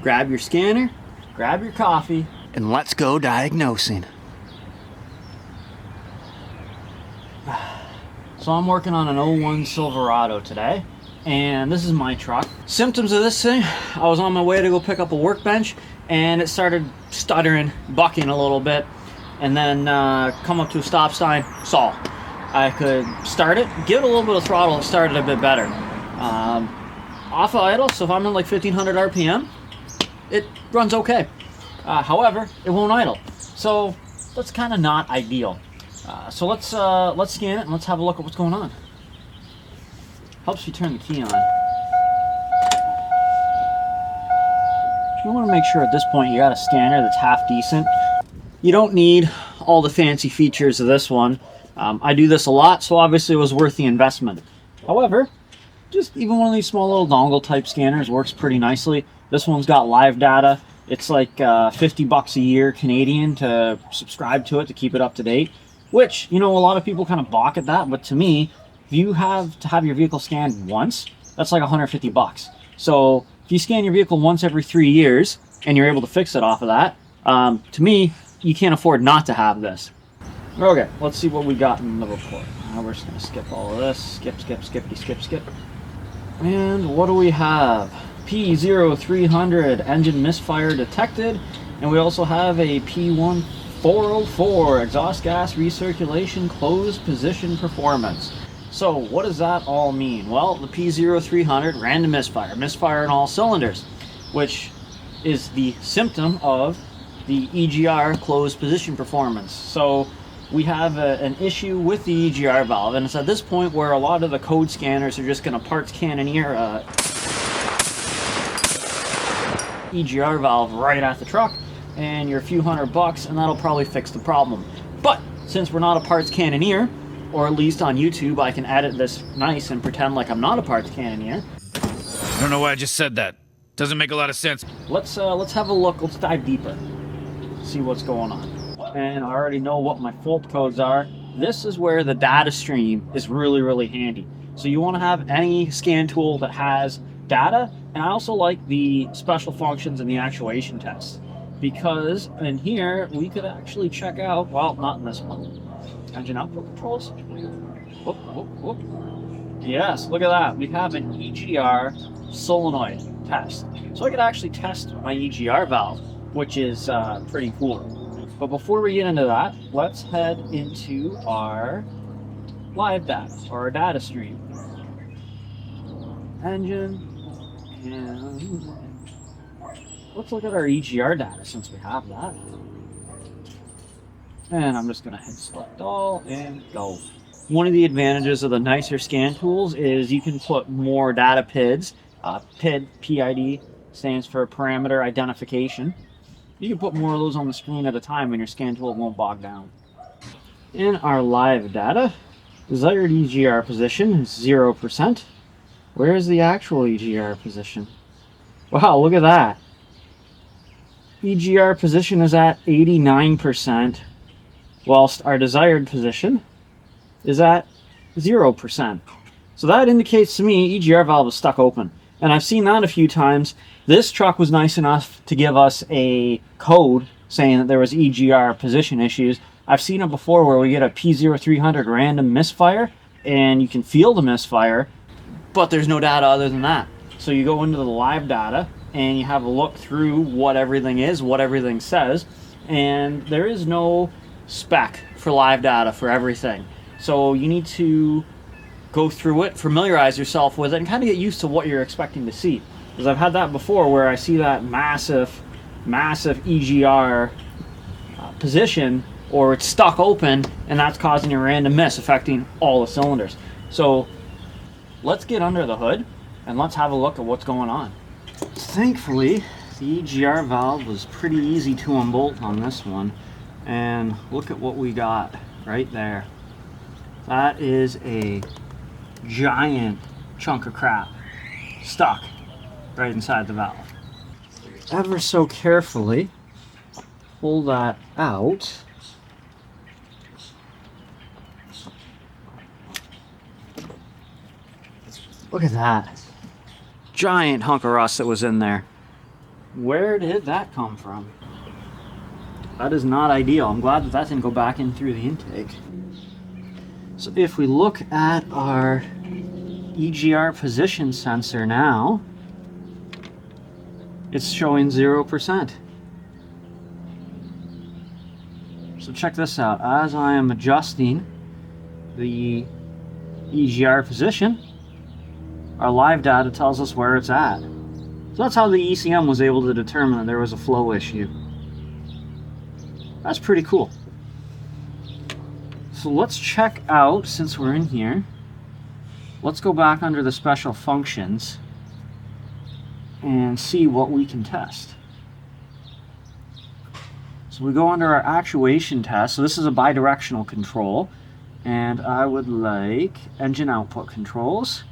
grab your scanner, grab your coffee, and let's go diagnosing. So I'm working on an 01 Silverado today, and this is my truck. Symptoms of this thing: I was on my way to go pick up a workbench, and it started stuttering, bucking a little bit, and then come up to a stop sign, stall. I could start it, give it a little bit of throttle, it started a bit better. Off of idle, so if I'm in like 1500 RPM, it runs okay. However, it won't idle, so that's kind of not ideal. So let's scan it and let's have a look at what's going on. Helps you turn the key on. You want to make sure at this point you got a scanner that's half decent. You don't need all the fancy features of this one. I do this a lot, so obviously it was worth the investment. However, just even one of these small little dongle type scanners works pretty nicely. This one's got live data. It's like $50 a year Canadian to subscribe to it to keep it up to date, which, you know, a lot of people kind of balk at that, but to me, if you have to have your vehicle scanned once, that's like $150. So if you scan your vehicle once every 3 years and you're able to fix it off of that, to me, you can't afford not to have this. Okay, let's see what we got in the report. We're just going to skip all of this. Skip. And what do we have? P0300 engine misfire detected. And we also have a P1404 exhaust gas recirculation closed position performance. So what does that all mean? Well, the P0300 random misfire in all cylinders, which is the symptom of the EGR closed position performance. So we have an issue with the EGR valve, and it's at this point where a lot of the code scanners are just going to parts cannoneer EGR valve right at the truck, and you're a few $100, and that'll probably fix the problem. But since we're not a parts cannoneer, or at least on YouTube I can edit this nice and pretend like I'm not a parts cannoneer. I don't know why I just said that. Doesn't make a lot of sense. Let's have a look. Let's dive deeper. See what's going on. And I already know what my fault codes are. This is where the data stream is really, really handy. So you want to have any scan tool that has data, and I also like the special functions in the actuation test, because in here we could actually check out, well, not in this one, engine output controls. Whoop, whoop, whoop. Yes, look at that. We have an EGR solenoid test. So I could actually test my EGR valve, which is pretty cool. But before we get into that, let's head into our live data, or our data stream. Engine, and let's look at our EGR data since we have that. And I'm just going to hit select all and go. One of the advantages of the nicer scan tools is you can put more data PIDs. PID stands for parameter identification. You can put more of those on the screen at a time and your scan tool won't bog down. In our live data, desired EGR position is 0%. Where is the actual EGR position? Wow, look at that. EGR position is at 89%, whilst our desired position is at 0%. So that indicates to me EGR valve is stuck open. And I've seen that a few times. This truck was nice enough to give us a code saying that there was EGR position issues. I've seen it before where we get a P0300 random misfire, and you can feel the misfire, but there's no data other than that. So you go into the live data, and you have a look through what everything is, what everything says, and there is no spec for live data for everything. So you need to go through it, familiarize yourself with it, and kind of get used to what you're expecting to see. Because I've had that before where I see that massive EGR position, or it's stuck open, and that's causing a random miss affecting all the cylinders. So let's get under the hood and let's have a look at what's going on. Thankfully, the EGR valve was pretty easy to unbolt on this one, and look at what we got right there. That is a giant chunk of crap stuck right inside the valve. Ever so carefully pull that out. Look at that giant hunk of rust that was in there. Where did that come from? That is not ideal. I'm glad that that didn't go back in through the intake. So if we look at our EGR position sensor now, it's showing 0%. So check this out. As I am adjusting the EGR position, our live data tells us where it's at. So that's how the ECM was able to determine that there was a flow issue. That's pretty cool. So let's check out, since we're in here, let's go back under the special functions and see what we can test. So we go under our actuation test. So this is a bi-directional control, and I would like engine output controls,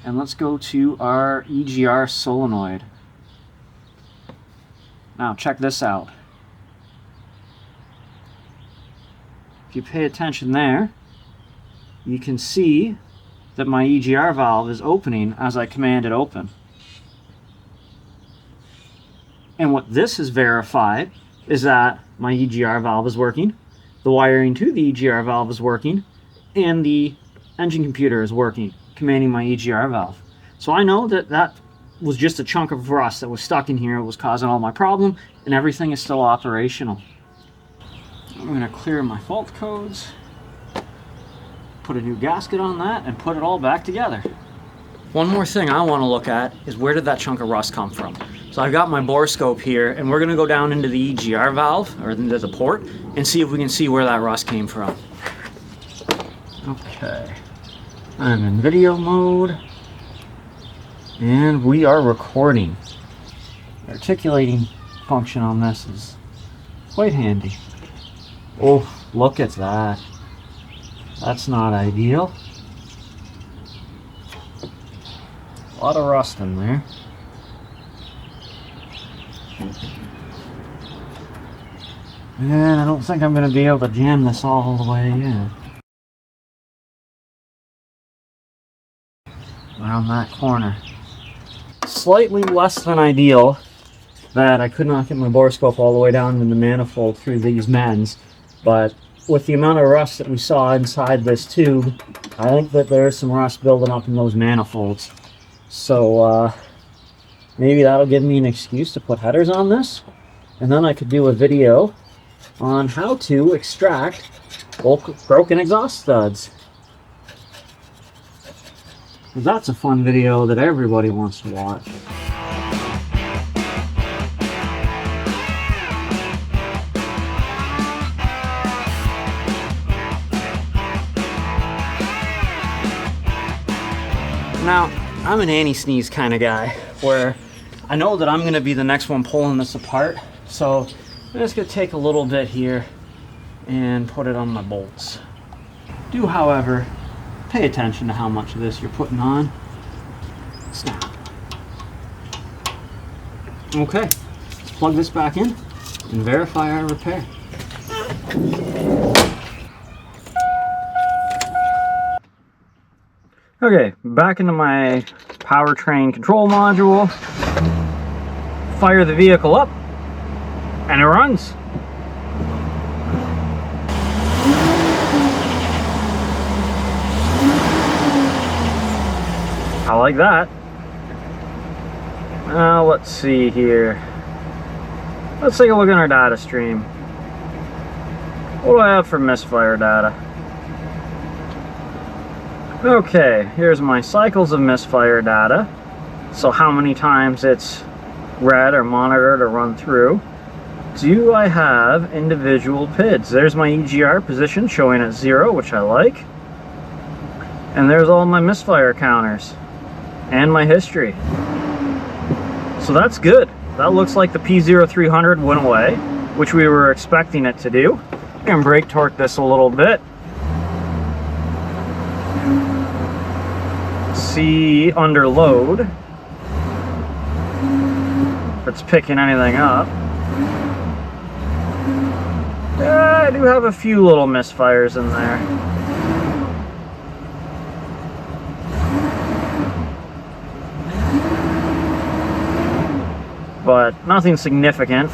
and let's go to our EGR solenoid. Now check this out. If you pay attention there, you can see that my EGR valve is opening as I command it open. And what this has verified is that my EGR valve is working, the wiring to the EGR valve is working, and the engine computer is working, commanding my EGR valve. So I know that that was just a chunk of rust that was stuck in here. It was causing all my problem, and everything is still operational. I'm going to clear my fault codes, put a new gasket on that, and put it all back together. One more thing I want to look at is where did that chunk of rust come from? So I've got my borescope here, and we're going to go down into the EGR valve, or into the port, and see if we can see where that rust came from. Okay, I'm in video mode, and we are recording. The articulating function on this is quite handy. Oh, look at that. That's not ideal. A lot of rust in there. And I don't think I'm going to be able to jam this all the way in. Around that corner. Slightly less than ideal that I could not get my borescope all the way down in the manifold through these mends. But with the amount of rust that we saw inside this tube, I think that there's some rust building up in those manifolds. So maybe that'll give me an excuse to put headers on this, and then I could do a video on how to extract broken exhaust studs. That's a fun video that everybody wants to watch. Now, I'm an anti-sneeze kind of guy, where I know that I'm going to be the next one pulling this apart, so I'm just going to take a little bit here and put it on my bolts. Do, however, pay attention to how much of this you're putting on. Snap. Okay, let's plug this back in and verify our repair. Okay, back into my powertrain control module. Fire the vehicle up, and it runs. I like that. Now let's see here. Let's take a look at our data stream. What do I have for misfire data? Okay, here's my cycles of misfire data. So how many times it's read or monitored or run through. Do I have individual PIDs? There's my EGR position showing at 0, which I like. And there's all my misfire counters and my history. So that's good. That looks like the P0300 went away, which we were expecting it to do. I'm going to brake torque this a little bit. See under load if it's picking anything up. Yeah, I do have a few little misfires in there. but nothing significant.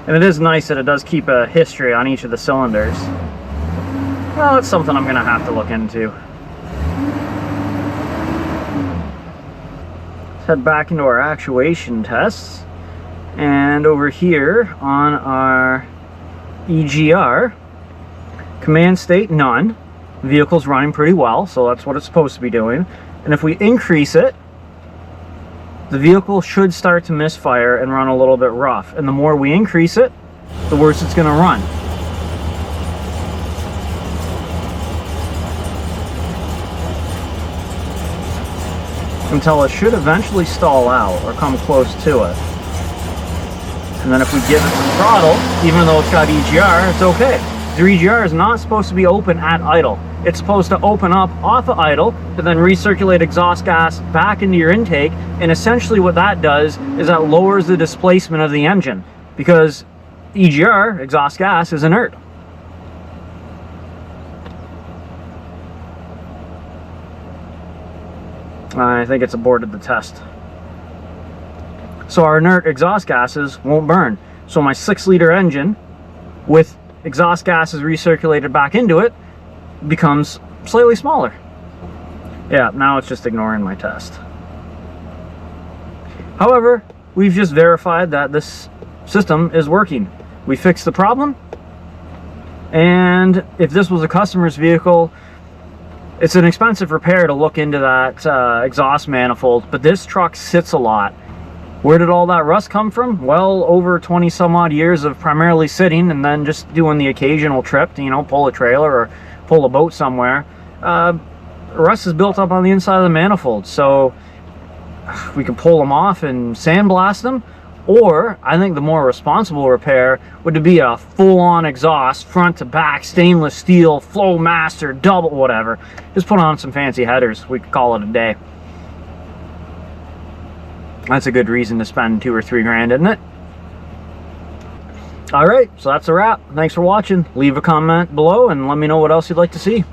And it is nice that it does keep a history on each of the cylinders. Well, it's something I'm going to have to look into. Let's head back into our actuation tests. And over here on our EGR, command state none. Vehicle's running pretty well, so that's what it's supposed to be doing. And if we increase it, the vehicle should start to misfire and run a little bit rough. And the more we increase it, the worse it's going to run. Until it should eventually stall out or come close to it. And then if we give it the throttle, even though it's got EGR, it's okay. Your EGR is not supposed to be open at idle. It's supposed to open up off of idle to then recirculate exhaust gas back into your intake. And essentially what that does is that lowers the displacement of the engine, because EGR, exhaust gas, is inert. I think it's aborted the test. So our inert exhaust gases won't burn. So my 6-liter engine with exhaust gases recirculated back into it becomes slightly smaller. Yeah, now it's just ignoring my test. However, we've just verified that this system is working. We fixed the problem, and if this was a customer's vehicle, it's an expensive repair to look into that exhaust manifold, but this truck sits a lot. Where did all that rust come from? Well, over 20 some odd years of primarily sitting and then just doing the occasional trip to, you know, pull a trailer or pull a boat somewhere. Rust is built up on the inside of the manifold, so we can pull them off and sandblast them. Or I think the more responsible repair would be a full-on exhaust, front to back, stainless steel, Flowmaster, double, whatever. Just put on some fancy headers. We could call it a day. That's a good reason to spend $2 or $3 grand, isn't it? Alright, so that's a wrap. Thanks for watching. Leave a comment below and let me know what else you'd like to see.